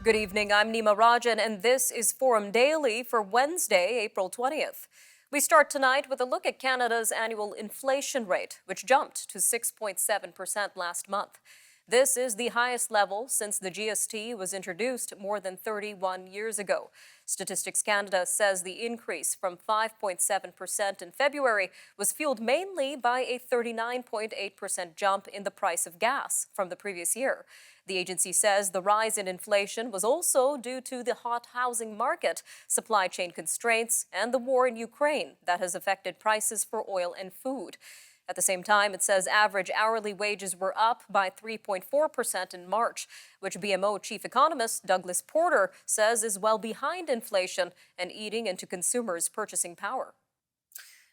Good evening, I'm Nima Rajan, and this is Forum Daily for Wednesday, April 20th. We start tonight with a look at Canada's annual inflation rate, which jumped to 6.7% last month. This is the highest level since the GST was introduced more than 31 years ago. Statistics Canada says the increase from 5.7% in February was fueled mainly by a 39.8% jump in the price of gas from the previous year. The agency says the rise in inflation was also due to the hot housing market, supply chain constraints, and the war in Ukraine that has affected prices for oil and food. At the same time, it says average hourly wages were up by 3.4% in March, which BMO chief economist Douglas Porter says is well behind inflation and eating into consumers' purchasing power.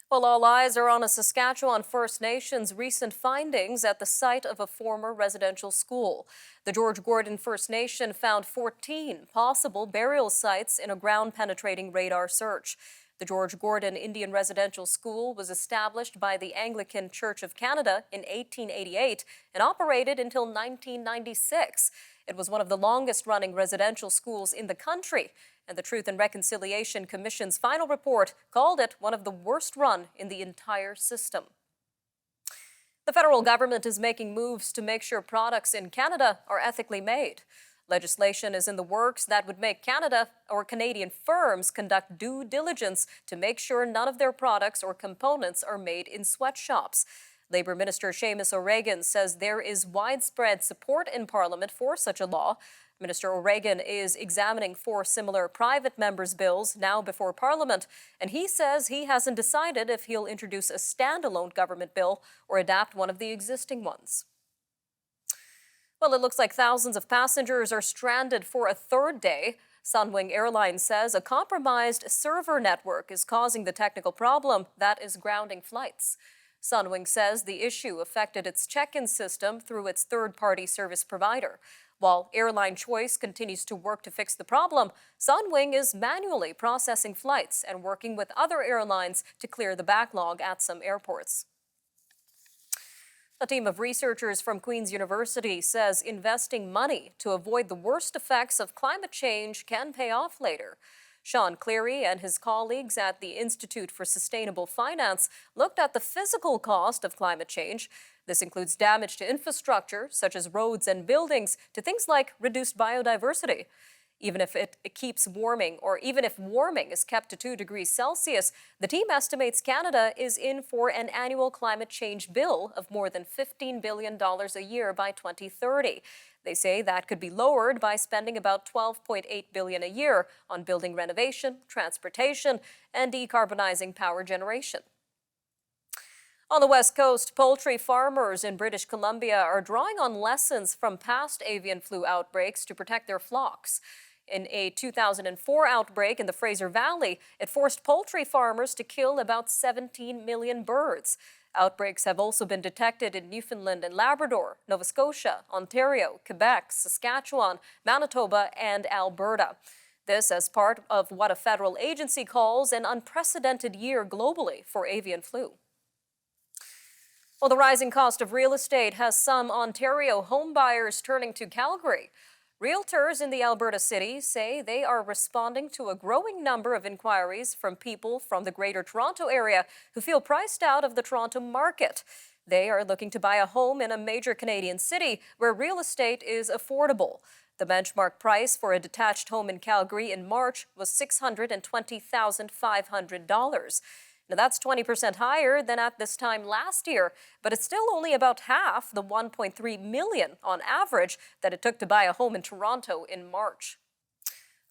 Well, all eyes are on a Saskatchewan First Nations recent findings at the site of a former residential school. The George Gordon First Nation found 14 possible burial sites in a ground-penetrating radar search. The George Gordon Indian Residential School was established by the Anglican Church of Canada in 1888 and operated until 1996. It was one of the longest-running residential schools in the country, and the Truth and Reconciliation Commission's final report called it one of the worst run in the entire system. The federal government is making moves to make sure products in Canada are ethically made. Legislation is in the works that would make Canada or Canadian firms conduct due diligence to make sure none of their products or components are made in sweatshops. Labour Minister Seamus O'Regan says there is widespread support in Parliament for such a law. Minister O'Regan is examining 4 similar private members' bills now before Parliament, and he says he hasn't decided if he'll introduce a standalone government bill or adapt one of the existing ones. Well, it looks like thousands of passengers are stranded for a third day. Sunwing Airlines says a compromised server network is causing the technical problem that is grounding flights. Sunwing says the issue affected its check-in system through its third-party service provider. While Airline Choice continues to work to fix the problem, Sunwing is manually processing flights and working with other airlines to clear the backlog at some airports. A team of researchers from Queen's University says investing money to avoid the worst effects of climate change can pay off later. Sean Cleary and his colleagues at the Institute for Sustainable Finance looked at the physical cost of climate change. This includes damage to infrastructure, such as roads and buildings, to things like reduced biodiversity. Even if it keeps warming, or even if warming is kept to 2 degrees Celsius, the team estimates Canada is in for an annual climate change bill of more than $15 billion a year by 2030. They say that could be lowered by spending about $12.8 billion a year on building renovation, transportation, and decarbonizing power generation. On the West Coast, poultry farmers in British Columbia are drawing on lessons from past avian flu outbreaks to protect their flocks. In a 2004 outbreak in the Fraser Valley, it forced poultry farmers to kill about 17 million birds. Outbreaks have also been detected in Newfoundland and Labrador, Nova Scotia, Ontario, Quebec, Saskatchewan, Manitoba, and Alberta. This as part of what a federal agency calls an unprecedented year globally for avian flu. Well, the rising cost of real estate has some Ontario homebuyers turning to Calgary. Realtors in the Alberta city say they are responding to a growing number of inquiries from people from the Greater Toronto area who feel priced out of the Toronto market. They are looking to buy a home in a major Canadian city where real estate is affordable. The benchmark price for a detached home in Calgary in March was $620,500. Now, that's 20% higher than at this time last year, but it's still only about half the $1.3 million on average that it took to buy a home in Toronto in March.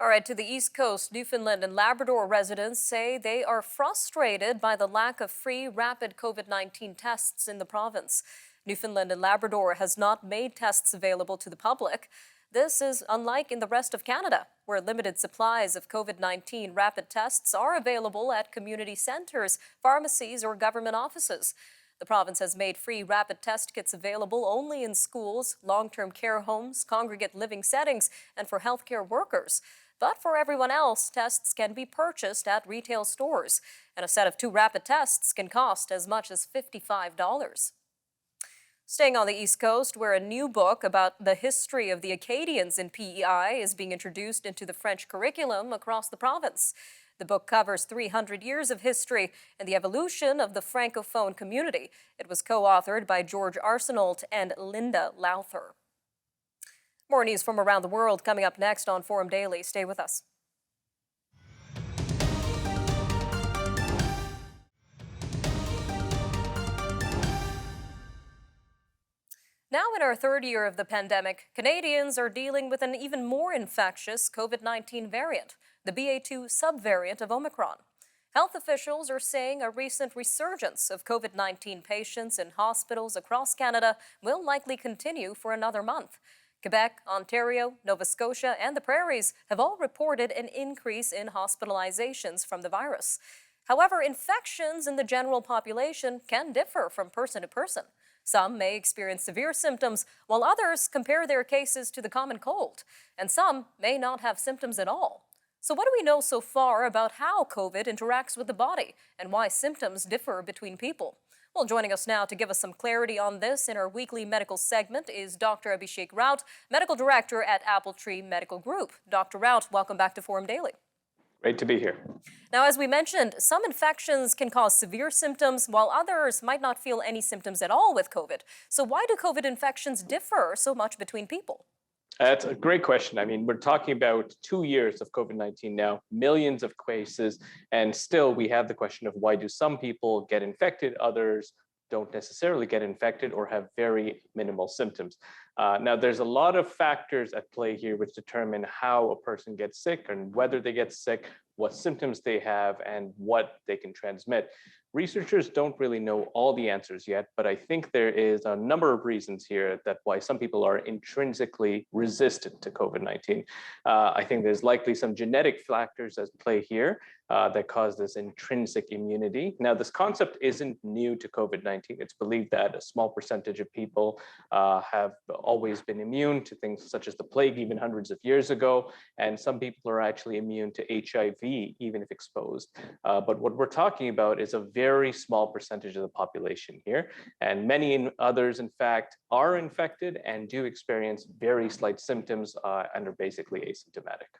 All right, to the East Coast, Newfoundland and Labrador residents say they are frustrated by the lack of free rapid COVID-19 tests in the province. Newfoundland and Labrador has not made tests available to the public. This is unlike in the rest of Canada, where limited supplies of COVID-19 rapid tests are available at community centres, pharmacies, or government offices. The province has made free rapid test kits available only in schools, long-term care homes, congregate living settings, and for healthcare workers. But for everyone else, tests can be purchased at retail stores, and a set of 2 rapid tests can cost as much as $55. Staying on the East Coast, where a new book about the history of the Acadians in PEI is being introduced into the French curriculum across the province. The book covers 300 years of history and the evolution of the Francophone community. It was co-authored by George Arsenault and Linda Lowther. More news from around the world coming up next on Forum Daily. Stay with us. Now in our third year of the pandemic, Canadians are dealing with an even more infectious COVID-19 variant, the BA.2 subvariant of Omicron. Health officials are saying a recent resurgence of COVID-19 patients in hospitals across Canada will likely continue for another month. Quebec, Ontario, Nova Scotia, and the Prairies have all reported an increase in hospitalizations from the virus. However, infections in the general population can differ from person to person. Some may experience severe symptoms, while others compare their cases to the common cold, and some may not have symptoms at all. So what do we know so far about how COVID interacts with the body and why symptoms differ between people? Well, joining us now to give us some clarity on this in our weekly medical segment is Dr. Abhishek Raut, Medical Director at Apple Tree Medical Group. Dr. Raut, welcome back to Forum Daily. Great to be here. Now, as we mentioned, some infections can cause severe symptoms, while others might not feel any symptoms at all with COVID. So why do COVID infections differ so much between people? That's a great question. I mean, we're talking about 2 years of COVID-19 now, millions of cases, and still we have the question of why do some people get infected, others don't necessarily get infected or have very minimal symptoms. Now, there's a lot of factors at play here which determine how a person gets sick and whether they get sick, what symptoms they have, and what they can transmit. Researchers don't really know all the answers yet, but I think there is a number of reasons here that why some people are intrinsically resistant to COVID-19. I think there's likely some genetic factors at play here that cause this intrinsic immunity. Now, this concept isn't new to COVID-19. It's believed that a small percentage of people have always been immune to things such as the plague even hundreds of years ago, and some people are actually immune to HIV even if exposed. But what we're talking about is a very small percentage of the population here, and many others, in fact, are infected and do experience very slight symptoms and are basically asymptomatic.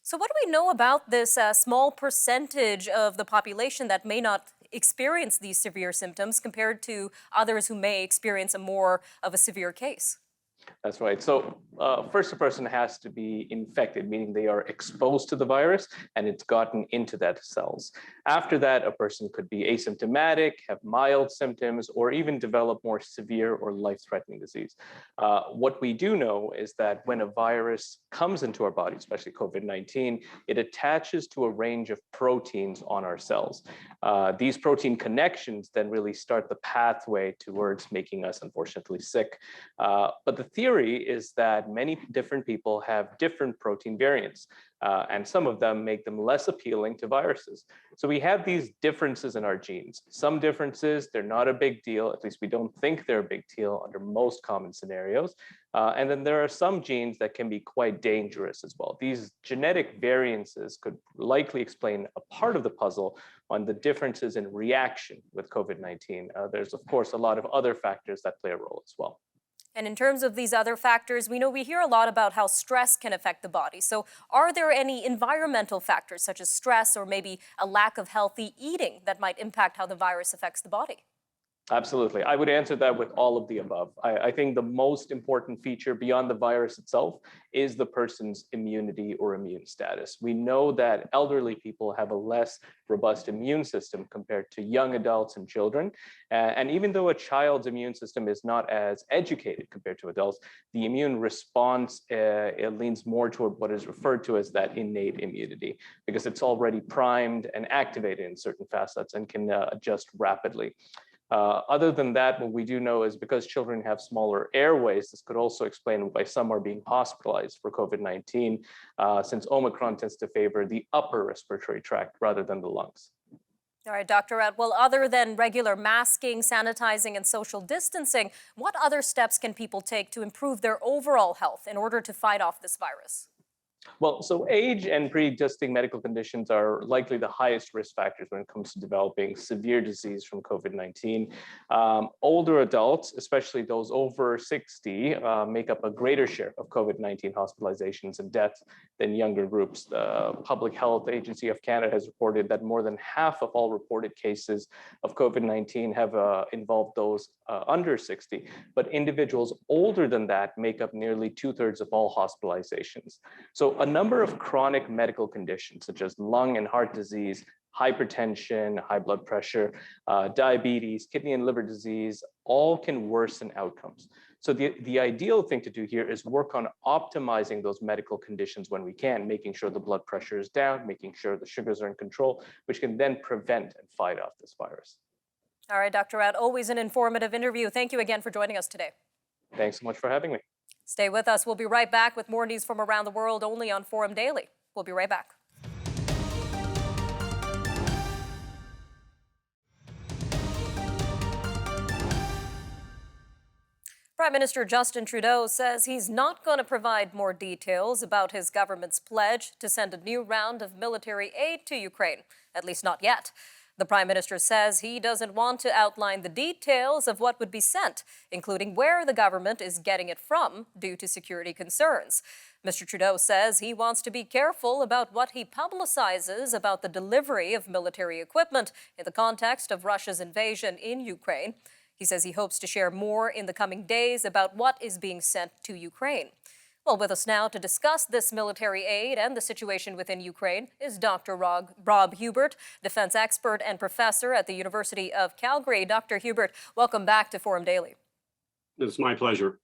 So what do we know about this small percentage of the population that may not experience these severe symptoms compared to others who may experience a more of a severe case? That's right. So first, a person has to be infected, meaning they are exposed to the virus and it's gotten into that cells. After that, a person could be asymptomatic, have mild symptoms, or even develop more severe or life-threatening disease. What we do know is that when a virus comes into our body, especially COVID-19, it attaches to a range of proteins on our cells. These protein connections then really start the pathway towards making us, unfortunately, sick. But the theory is that many different people have different protein variants, and some of them make them less appealing to viruses. So we have these differences in our genes. Some differences, they're not a big deal, at least we don't think they're a big deal under most common scenarios. And then there are some genes that can be quite dangerous as well. These genetic variances could likely explain a part of the puzzle on the differences in reaction with COVID-19. There's, of course, a lot of other factors that play a role as well. And in terms of these other factors, we hear a lot about how stress can affect the body. So are there any environmental factors such as stress or maybe a lack of healthy eating that might impact how the virus affects the body? Absolutely. I would answer that with all of the above. I think the most important feature beyond the virus itself is the person's immunity or immune status. We know that elderly people have a less robust immune system compared to young adults and children. And even though a child's immune system is not as educated compared to adults, the immune response it leans more toward what is referred to as that innate immunity, because it's already primed and activated in certain facets and can adjust rapidly. Other than that, what we do know is because children have smaller airways, this could also explain why some are being hospitalized for COVID-19, since Omicron tends to favor the upper respiratory tract rather than the lungs. All right, Dr. Ed, well, other than regular masking, sanitizing, and social distancing, what other steps can people take to improve their overall health in order to fight off this virus? Well, so age and pre-existing medical conditions are likely the highest risk factors when it comes to developing severe disease from COVID-19. Older adults, especially those over 60, make up a greater share of COVID-19 hospitalizations and deaths than younger groups. The Public Health Agency of Canada has reported that more than half of all reported cases of COVID-19 have involved those under 60, but individuals older than that make up nearly 2/3 of all hospitalizations. So a number of chronic medical conditions, such as lung and heart disease, hypertension, high blood pressure, diabetes, kidney and liver disease, all can worsen outcomes. So the ideal thing to do here is work on optimizing those medical conditions when we can, making sure the blood pressure is down, making sure the sugars are in control, which can then prevent and fight off this virus. All right, Dr. Rad, always an informative interview. Thank you again for joining us today. Thanks so much for having me. Stay with us. We'll be right back with more news from around the world only on Forum Daily. We'll be right back. Prime Minister Justin Trudeau says he's not going to provide more details about his government's pledge to send a new round of military aid to Ukraine, at least not yet. The Prime Minister says he doesn't want to outline the details of what would be sent, including where the government is getting it from due to security concerns. Mr. Trudeau says he wants to be careful about what he publicizes about the delivery of military equipment in the context of Russia's invasion in Ukraine. He says he hopes to share more in the coming days about what is being sent to Ukraine. Well, with us now to discuss this military aid and the situation within Ukraine is Dr. Rob Hubert, defense expert and professor at the University of Calgary. Dr. Hubert, welcome back to Forum Daily. It's my pleasure.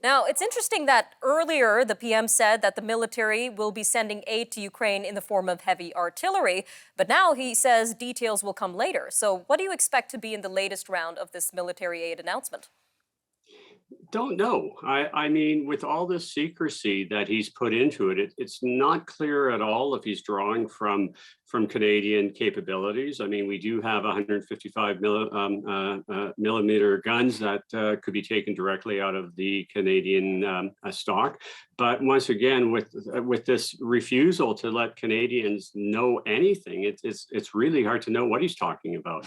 Now, it's interesting that earlier the PM said that the military will be sending aid to Ukraine in the form of heavy artillery, but now he says details will come later. So what do you expect to be in the latest round of this military aid announcement? Don't know. I mean, with all this secrecy that he's put into it, it's not clear at all if he's drawing from Canadian capabilities. I mean, we do have 155 millimeter guns that could be taken directly out of the Canadian stock. But once again, with this refusal to let Canadians know anything, it's really hard to know what he's talking about.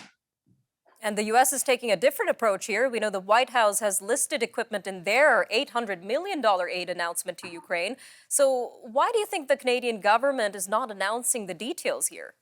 And the U.S. is taking a different approach here. We know the White House has listed equipment in their $800 million aid announcement to Ukraine. So why do you think the Canadian government is not announcing the details here?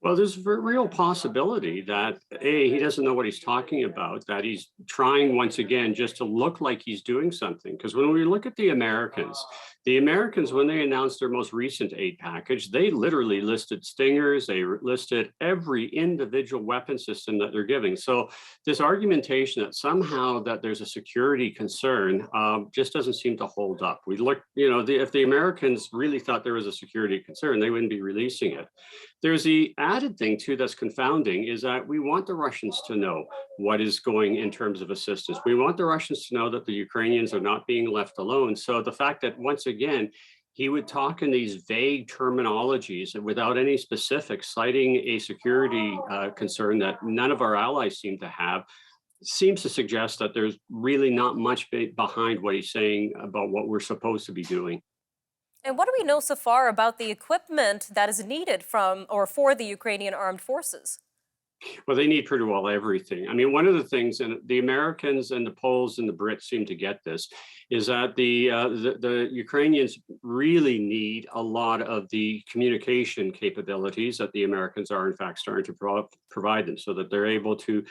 Well, there's a real possibility that he doesn't know what he's talking about, that he's trying once again just to look like he's doing something. Because when we look at the Americans, when they announced their most recent aid package, they literally listed Stingers, they listed every individual weapon system that they're giving. So this argumentation that somehow that there's a security concern just doesn't seem to hold up. We look, if the Americans really thought there was a security concern, they wouldn't be releasing it. There's the added thing too that's confounding is that we want the Russians to know what is going in terms of assistance. We want the Russians to know that the Ukrainians are not being left alone. So the fact that once again, he would talk in these vague terminologies and without any specifics, citing a security concern that none of our allies seem to have, seems to suggest that there's really not much behind what he's saying about what we're supposed to be doing. And what do we know so far about the equipment that is needed from or for the Ukrainian armed forces? Well, they need pretty well everything. I mean, one of the things, and the Americans and the Poles and the Brits seem to get this, is that the Ukrainians really need a lot of the communication capabilities that the Americans are in fact starting to provide them, so that they're able to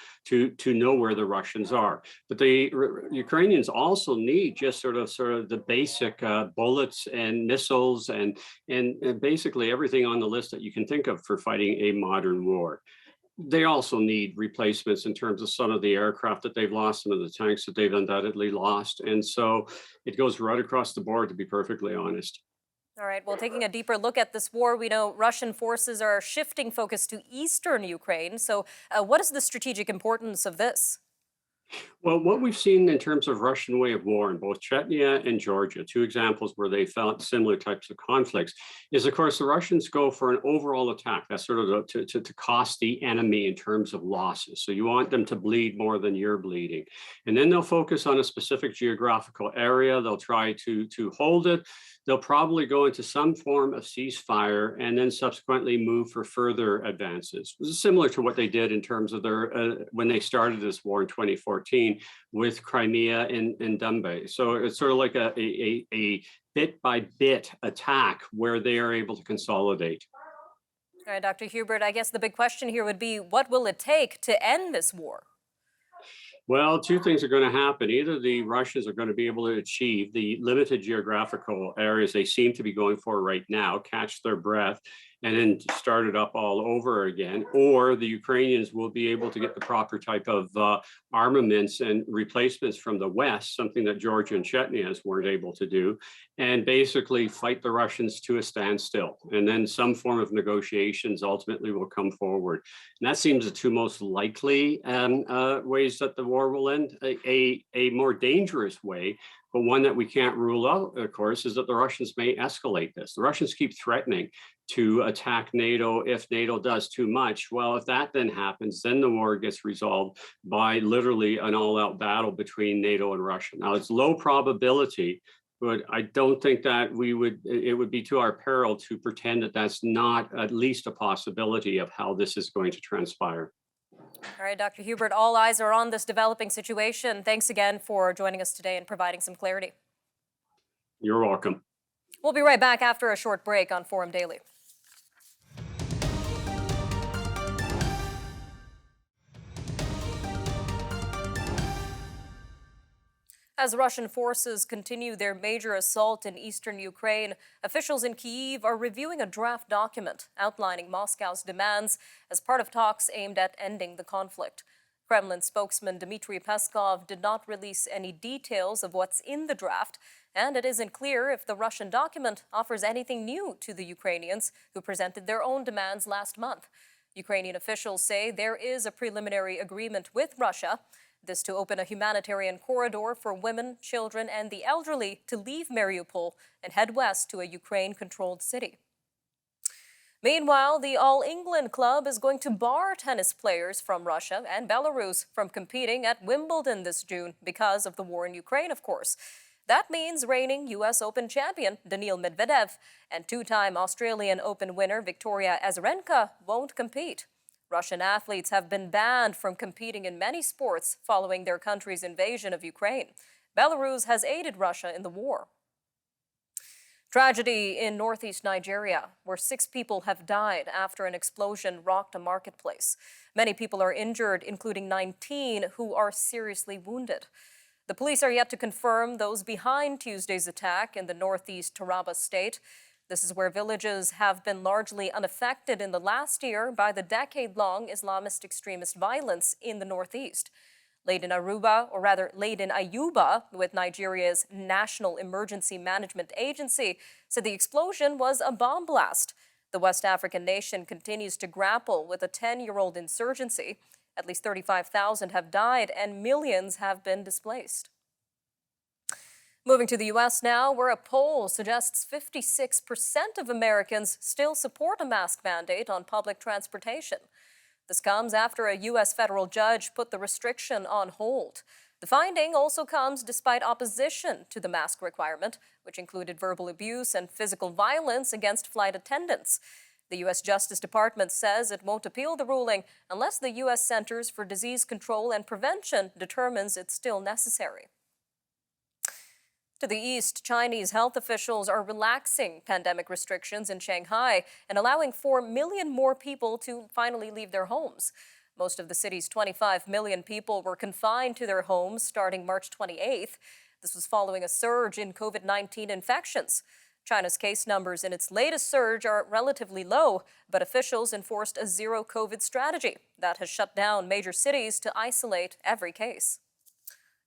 know where the Russians are. But the Ukrainians also need just sort of the basic bullets and missiles and basically everything on the list that you can think of for fighting a modern war. They also need replacements in terms of some of the aircraft that they've lost, some of the tanks that they've undoubtedly lost. And so it goes right across the board, to be perfectly honest. All right, well, taking a deeper look at this war, we know Russian forces are shifting focus to eastern Ukraine. So what is the strategic importance of this? Well, what we've seen in terms of Russian way of war in both Chechnya and Georgia, two examples where they felt similar types of conflicts, is of course the Russians go for an overall attack. That's sort of to cost the enemy in terms of losses. So you want them to bleed more than you're bleeding. And then they'll focus on a specific geographical area. They'll try to hold it. they'll probably go into some form of ceasefire and then subsequently move for further advances. This is similar to what they did in terms of their when they started this war in 2014 with Crimea and Donbass. So it's sort of like a bit by bit attack where they are able to consolidate. All right, Dr. Hubert, I guess the big question here would be, what will it take to end this war? Well, two things are going to happen. Either the Russians are going to be able to achieve the limited geographical areas they seem to be going for right now, catch their breath, and then start it up all over again, or the Ukrainians will be able to get the proper type of armaments and replacements from the West, something that Georgia and Chechnya weren't able to do, and basically fight the Russians to a standstill. And then some form of negotiations ultimately will come forward. And that seems the two most likely ways that the war will end. A more dangerous way, but one that we can't rule out, of course, is that the Russians may escalate this. The Russians keep threatening to attack NATO if NATO does too much. Well, if that then happens, then the war gets resolved by literally an all-out battle between NATO and Russia. Now, it's low probability, but I don't think that it would be to our peril to pretend that that's not at least a possibility of how this is going to transpire. All right, Dr. Hubert, all eyes are on this developing situation. Thanks again for joining us today and providing some clarity. You're welcome. We'll be right back after a short break on Forum Daily. As Russian forces continue their major assault in eastern Ukraine, officials in Kyiv are reviewing a draft document outlining Moscow's demands as part of talks aimed at ending the conflict. Kremlin spokesman Dmitry Peskov did not release any details of what's in the draft, and it isn't clear if the Russian document offers anything new to the Ukrainians who presented their own demands last month. Ukrainian officials say there is a preliminary agreement with Russia, this to open a humanitarian corridor for women, children, and the elderly to leave Mariupol and head west to a Ukraine-controlled city. Meanwhile, the All England Club is going to bar tennis players from Russia and Belarus from competing at Wimbledon this June because of the war in Ukraine, of course. That means reigning U.S. Open champion Daniil Medvedev and two-time Australian Open winner Victoria Azarenka won't compete. Russian athletes have been banned from competing in many sports following their country's invasion of Ukraine. Belarus has aided Russia in the war. Tragedy in northeast Nigeria, where 6 people have died after an explosion rocked a marketplace. Many people are injured, including 19 who are seriously wounded. The police are yet to confirm those behind Tuesday's attack in the northeast Taraba state. This is where villages have been largely unaffected in the last year by the decade-long Islamist extremist violence in the northeast. Laden Ayuba, with Nigeria's National Emergency Management Agency, said the explosion was a bomb blast. The West African nation continues to grapple with a 10-year-old insurgency. At least 35,000 have died and millions have been displaced. Moving to the U.S. now, where a poll suggests 56% of Americans still support a mask mandate on public transportation. This comes after a U.S. federal judge put the restriction on hold. The finding also comes despite opposition to the mask requirement, which included verbal abuse and physical violence against flight attendants. The U.S. Justice Department says it won't appeal the ruling unless the U.S. Centers for Disease Control and Prevention determines it's still necessary. To the east, Chinese health officials are relaxing pandemic restrictions in Shanghai and allowing 4 million more people to finally leave their homes. Most of the city's 25 million people were confined to their homes starting March 28th. This was following a surge in COVID-19 infections. China's case numbers in its latest surge are relatively low, but officials enforced a zero-COVID strategy that has shut down major cities to isolate every case.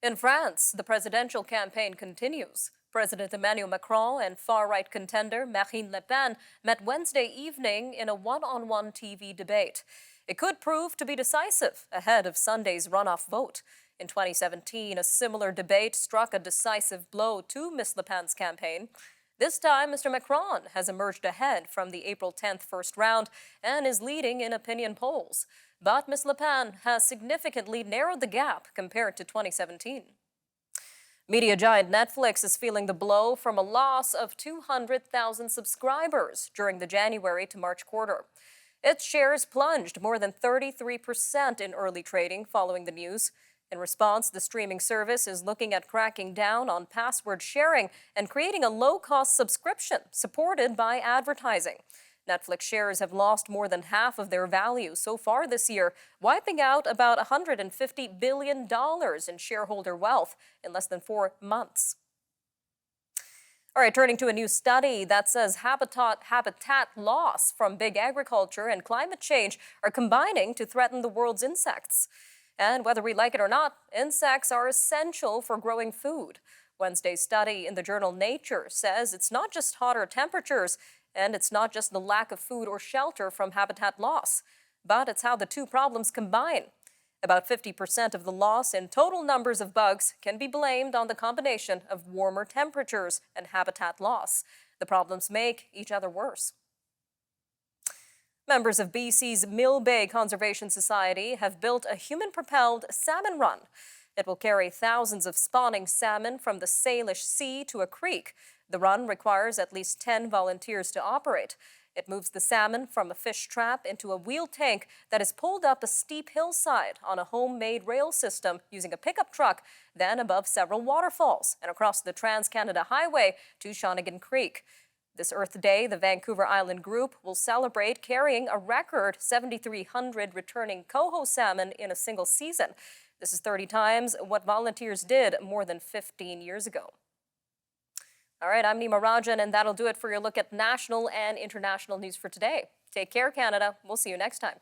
In France, the presidential campaign continues. President Emmanuel Macron and far-right contender Marine Le Pen met Wednesday evening in a one-on-one TV debate. It could prove to be decisive ahead of Sunday's runoff vote. In 2017, a similar debate struck a decisive blow to Ms. Le Pen's campaign. This time, Mr. Macron has emerged ahead from the April 10th first round and is leading in opinion polls. But Ms. Le Pen has significantly narrowed the gap compared to 2017. Media giant Netflix is feeling the blow from a loss of 200,000 subscribers during the January to March quarter. Its shares plunged more than 33% in early trading following the news. In response, the streaming service is looking at cracking down on password sharing and creating a low-cost subscription supported by advertising. Netflix shares have lost more than half of their value so far this year, wiping out about $150 billion in shareholder wealth in less than 4 months. All right, turning to a new study that says habitat loss from big agriculture and climate change are combining to threaten the world's insects. And whether we like it or not, insects are essential for growing food. Wednesday's study in the journal Nature says it's not just hotter temperatures, and it's not just the lack of food or shelter from habitat loss, but it's how the two problems combine. About 50% of the loss in total numbers of bugs can be blamed on the combination of warmer temperatures and habitat loss. The problems make each other worse. Members of BC's Mill Bay Conservation Society have built a human-propelled salmon run. It will carry thousands of spawning salmon from the Salish Sea to a creek. The run requires at least 10 volunteers to operate. It moves the salmon from a fish trap into a wheel tank that is pulled up a steep hillside on a homemade rail system using a pickup truck, then above several waterfalls and across the Trans-Canada Highway to Shawnigan Creek. This Earth Day, the Vancouver Island Group will celebrate carrying a record 7,300 returning coho salmon in a single season. This is 30 times what volunteers did more than 15 years ago. All right, I'm Nima Rajan, and that'll do it for your look at national and international news for today. Take care, Canada. We'll see you next time.